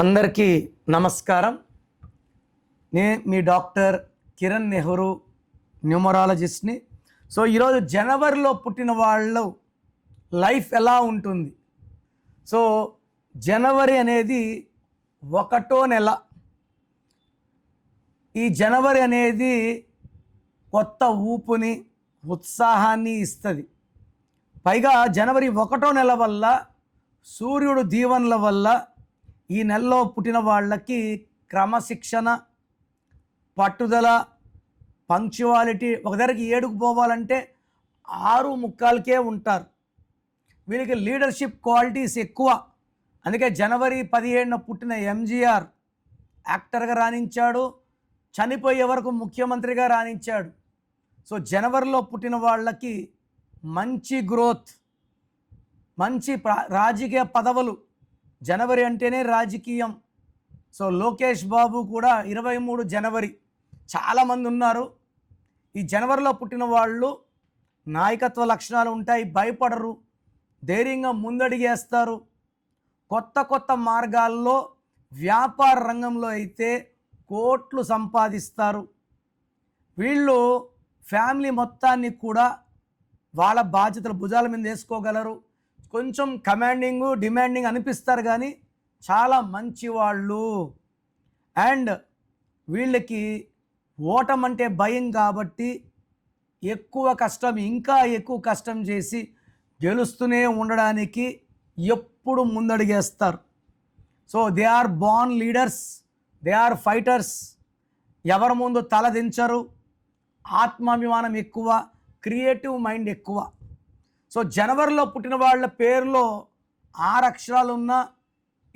అందరికీ నమస్కారం. నేను మీ డాక్టర్ కిరణ్ నెహ్రూ, న్యూమరాలజిస్ట్ని. సో ఈరోజు జనవరిలో పుట్టిన వాళ్ళు లైఫ్ ఎలా ఉంటుంది? సో జనవరి అనేది ఒకటో నెల. ఈ జనవరి అనేది కొత్త ఊపుని, ఉత్సాహాన్ని ఇస్తుంది. పైగా జనవరి ఒకటో నెల వల్ల, సూర్యుడు దీవెనల వల్ల ఈ నెలలో పుట్టిన వాళ్ళకి క్రమశిక్షణ, పట్టుదల, పంక్చువాలిటీ, ఒక దగ్గరికి 7కు పోవాలంటే 6:45కే ఉంటారు. వీళ్ళకి లీడర్షిప్ క్వాలిటీస్ ఎక్కువ. అందుకే జనవరి 17న పుట్టిన ఎంజీఆర్ యాక్టర్గా రాణించాడు, చనిపోయే వరకు ముఖ్యమంత్రిగా రాణించాడు. సో జనవరిలో పుట్టిన వాళ్ళకి మంచి గ్రోత్, మంచి రాజకీయ పదవులు. జనవరి అంటేనే రాజకీయం. సో లోకేష్ బాబు కూడా 23 జనవరి. చాలామంది ఉన్నారు. ఈ జనవరిలో పుట్టిన వాళ్ళు నాయకత్వ లక్షణాలు ఉంటాయి, భయపడరు, ధైర్యంగా ముందడిగేస్తారు. కొత్త కొత్త మార్గాల్లో వ్యాపార రంగంలో అయితే కోట్లు సంపాదిస్తారు. వీళ్ళు ఫ్యామిలీ మొత్తాన్ని కూడా వాళ్ళ బాధ్యతలు భుజాల మీద వేసుకోగలరు. కొంచెం కమాండింగు, డిమాండింగ్ అనిపిస్తారు, కానీ చాలా మంచివాళ్ళు. అండ్ వీళ్ళకి ఓటమంటే భయం కాబట్టి ఎక్కువ కష్టం, ఇంకా ఎక్కువ కష్టం చేసి గెలుస్తూనే ఉండడానికి ఎప్పుడు ముందడిగేస్తారు. So they are born leaders, they are fighters. ఎవరి ముందు తలదించరు, ఆత్మాభిమానం ఎక్కువ, క్రియేటివ్ మైండ్ ఎక్కువ. సో జనవరిలో పుట్టిన వాళ్ళ పేరులో 6 అక్షరాలు ఉన్నా,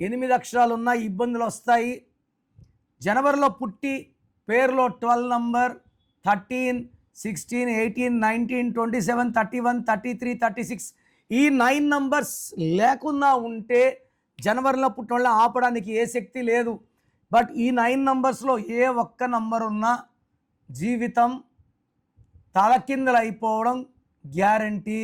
8 అక్షరాలు ఉన్నా ఇబ్బందులు వస్తాయి. జనవరిలో పుట్టి పేరులో 12 నంబర్, 13, 16, 18, 19, 27, 31, 33, 36 ఈ 9 నంబర్స్ లేకుండా ఉంటే జనవరిలో పుట్టిన వాళ్ళని ఆపడానికి ఏ శక్తి లేదు. బట్ ఈ 9 నంబర్స్లో ఏ ఒక్క నంబర్ ఉన్నా జీవితం తలకిందులు అయిపోవడం గ్యారంటీ.